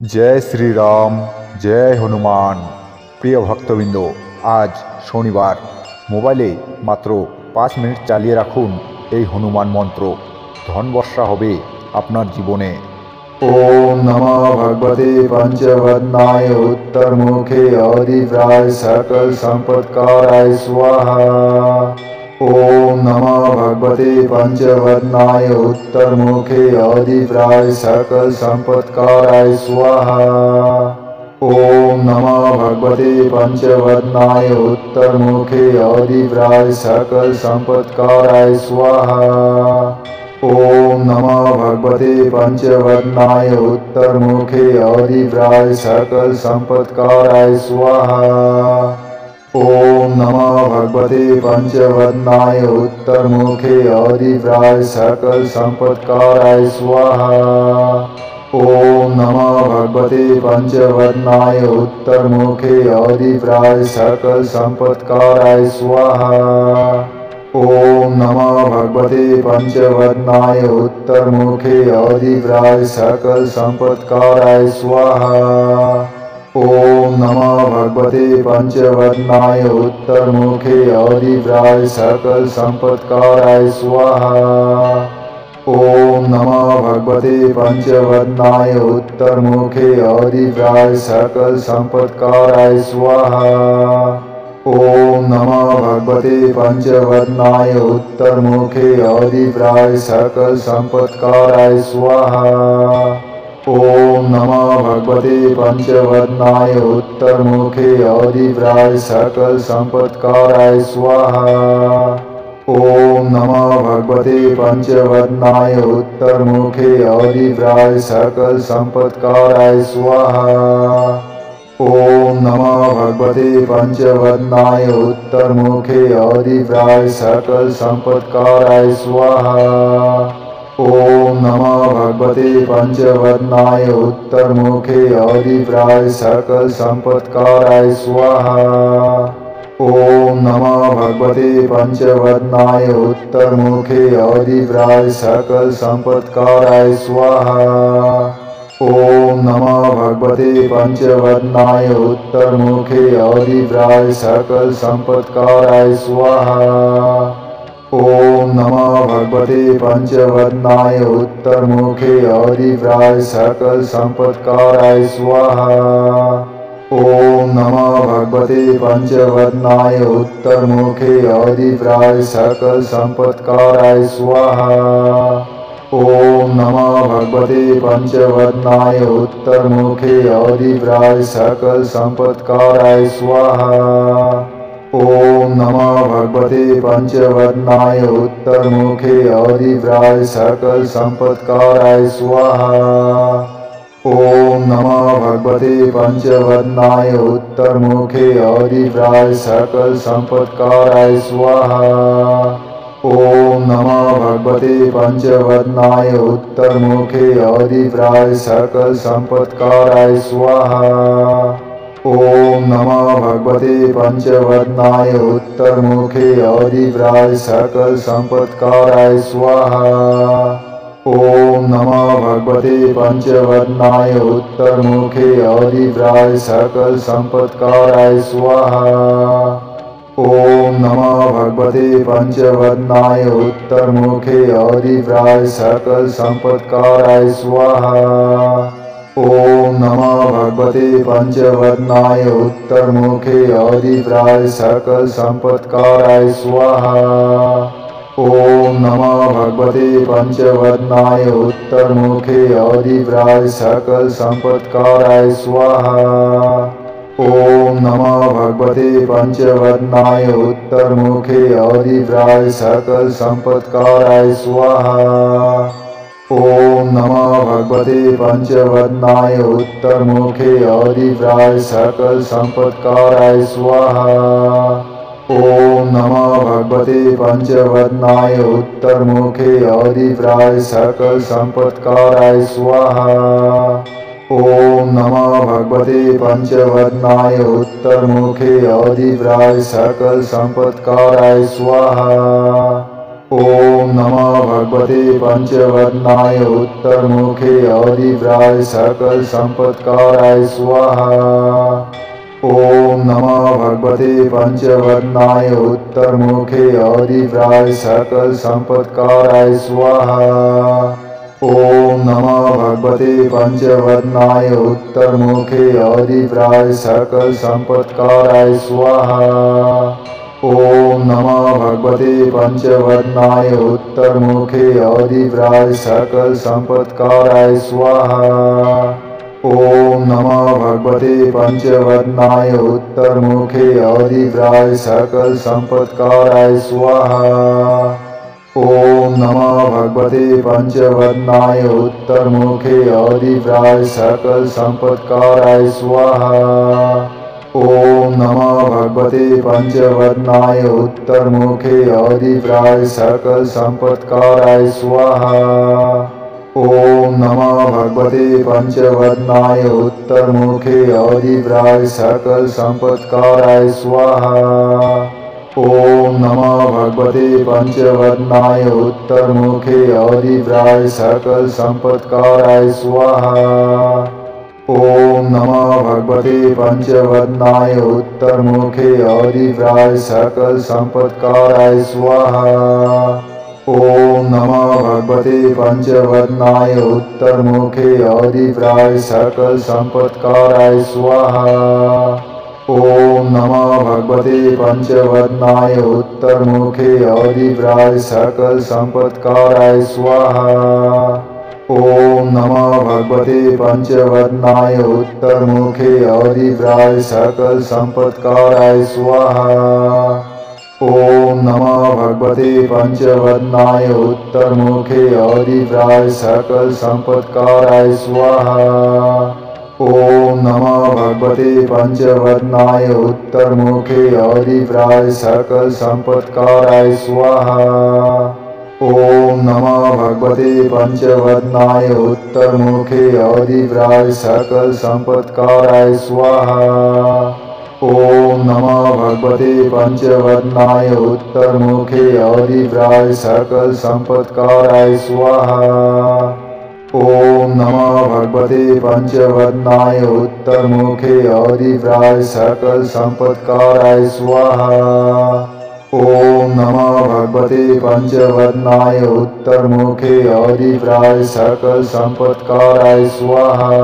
जय श्री राम, जय हनुमान। প্রিয় ভক্তবৃন্দ, আজ শনিবার। মোবাইলে মাত্র 5 মিনিট চালিয়ে রাখুন এই হনুমান মন্ত্র। ধনবর্ষা হবে আপনার জীবনে। ओम नमो भगवते पंचवदनाय उत्तरमुखे अधिव्राय सकल संपत्काराय स्वाहा। ओम नमो भगवते पंचवदनाय उत्तरमुखे अधिव्राय सकल संपत्काराय स्वाहा। ओम नमो भगवते पंचवदनाय उत्तरमुखे अधिव्राय सकल संपत्काराय स्वाहा। ओम नमो भगवते पंचवदनाय उत्तरमुखे अधिव्राय सकल संपत्काराय स्वाहा। ओम नमो भगवते पंचवदनाय उत्तरमुखे अधिव्राय सकल संपत्काराय स्वाहा। ओम नमो भगवते पंचवदनाय उत्तरमुखे अधिव्राय सकल संपत्काराय स्वाहा। ओम नमो भगवते पंचवदनाय उत्तरमुखे अधिव्राय सकल संपत्काराय स्वाहा। ओम नमो भगवते पंचवदनाय उत्तरमुखे अधिव्राय सकल संपत्काराय स्वाहा। ओम नमो भगवते पंचवदनाय उत्तरमुखे अधिव्राय सकल संपत्काराय स्वाहा। ओम नमो भगवते पंचवदनाय उत्तरमुखे अधिव्राय सकल संपत्काराय स्वाहा। ओम नमो भगवते पंचवदनाय उत्तरमुखे अधिव्राय सकल संपत्काराय स्वाहा। ओम नमो भगवते पंचवदनाय उत्तरमुखे अधिव्राय सकल संपत्काराय स्वाहा। ओम नमो भगवते पंचवदनाय उत्तरमुखे अधिव्राय सकल संपत्काराय स्वाहा। ओम नमो भगवते पंचवदनाय उत्तरमुखे अधिव्राय सकल संपत्काराय स्वाहा। ओम नमो भगवते पंचवदनाय उत्तरमुखे अधिव्राय सकल संपत्काराय स्वाहा। ओम नमो भगवते पंचवदनाय उत्तरमुखे अधिव्राय सकल संपत्काराय स्वाहा। ओम नमो भगवते पंचवदनाय उत्तरमुखे अधिव्राय सकल संपत्काराय स्वाहा। ओम नमो भगवते पंचवदनाय उत्तरमुखे अधिव्राय सकल संपत्काराय स्वाहा। ओम नमो भगवते पंचवदनाय उत्तरमुखे अधिव्राय सकल संपत्काराय स्वाहा। ओम नमो भगवते पंचवदनाय उत्तरमुखे अधिव्राय सकल संपत्काराय स्वाहा। ओम नमो भगवते पंचवदनाय उत्तरमुखे अधिव्राय सकल संपत्काराय स्वाहा। ओम नमो भगवते पंचवदनाय उत्तरमुखे अधिव्राय सकल संपत्काराय स्वाहा। ओम नमो भगवते पंचवदनाय उत्तरमुखे अधिव्राय सकल संपत्काराय स्वाहा। ओम नमो भगवते पंचवदनाय उत्तरमुखे अधिव्राय सकल संपत्काराय स्वाहा। ओम नमो भगवते पंचवदनाय उत्तरमुखे अधिव्राय सकल संपत्काराय स्वाहा। ओम नमो भगवते पंचवदनाय उत्तरमुखे अधिव्राय सकल संपत्काराय स्वाहा। ओम नमो भगवते पंचवदनाय उत्तरमुखे अधिव्राय सकल संपत्काराय स्वाहा। ओम नमो भगवते पंचवदनाय उत्तरमुखे अधिव्राय सकल संपत्काराय स्वाहा। ओम नमो भगवते पंचवदनाय उत्तरमुखे अधिव्राय सकल संपत्काराय स्वाहा। ओम नमो भगवते पंचवदनाय उत्तरमुखे अधिव्राय सकल संपत्काराय स्वाहा। ओम नमो भगवते पंचवदनाय उत्तरमुखे अधिव्राय सकल संपत्काराय स्वाहा। ॐ नमः भगवते पंचवदनाय उत्तरमुखे अधिव्राय सकल संपत्काराय स्वाहा। ॐ नमः भगवते पंचवदनाय उत्तरमुखे अधिव्राय सकल संपत्काराय स्वाहा। ॐ नमः भगवते पंचवदनाय उत्तरमुखे अधिव्राय सकल संपत्काराय स्वाहा। ॐ नमः भगवते पंचवदनाय उत्तरमुखे अधिव्राय सकल संपत्काराय स्वाहा। ॐ नमः भगवते पंचवदनाय उत्तरमुखे अधिव्राय सकल संपत्काराय स्वाहा। ॐ नमः भगवते पंचवदनाय उत्तरमुखे अधिव्राय सकल संपत्काराय स्वाहा। ॐ नमः भगवते पंचवदनाय उत्तरमुखे अधिव्राय सकल संपत्काराय स्वाहा। ॐ नमः भगवते पंचवदनाय उत्तरमुखे अधिव्राय सकल संपत्काराय स्वाहा। ॐ नमः भगवते पंचवदनाय उत्तरमुखे अधिव्राय सकल संपत्काराय स्वाहा। ॐ नमः भगवते पंचवदनाय उत्तरमुखे अधिव्राय सकल संपत्काराय स्वाहा। ॐ नमः भगवते पंचवदनाय उत्तरमुखे अधिव्राय सकल संपत्काराय स्वाहा। ॐ नमः भगवते पंचवदनाय उत्तरमुखे अधिव्राय सकल संपत्काराय स्वाहा। ॐ नमः भगवते पंचवदनाय उत्तरमुखे अधिव्राय सकल संपत्काराय स्वाहा। ॐ नमः भगवते पंचवदनाय उत्तरमुखे अधिव्राय सकल संपत्काराय स्वाहा। ॐ नमः भगवते पंचवदनाय उत्तरमुखे अधिव्राय सकल संपत्काराय स्वाहा। ॐ नमः भगवते पंचवदनाय उत्तरमुखे अधिव्राय सकल संपत्काराय स्वाहा। ॐ नमः भगवते पंचवदनाय उत्तरमुखे अधिव्राय सकल संपत्काराय स्वाहा। ॐ नमः भगवते पंचवदनाय उत्तरमुखे अधिव्राय सकल संपत्काराय स्वाहा। ॐ नमः भगवते पंचवदनाय उत्तरमुखे अधिव्राय सकल संपत्काराय स्वाहा।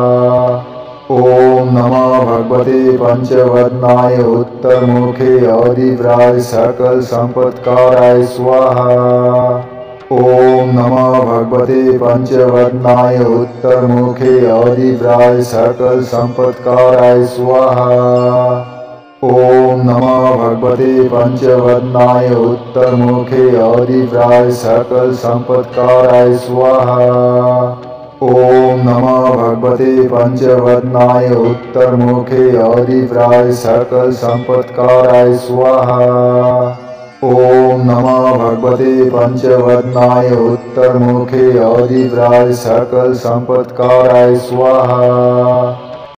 ॐ नमः भगवते पंचवदनाय उत्तरमुखे अधिव्राय सकल संपत्काराय स्वाहा। ॐ नमः भगवते पंचवदनाय उत्तरमुखे अधिव्राय सकल संपत्काराय स्वाहा। ॐ नमः भगवते पंचवदनाय उत्तरमुखे अधिव्राय सकल संपत्काराय स्वाहा। ॐ नमः भगवते पंचवदनाय उत्तरमुखे अधिव्राय सकल संपत्काराय स्वाहा। ॐ नमः भगवते पंचवदनाय उत्तरमुखे अधिव्राय सकल संपत्काराय स्वाहा।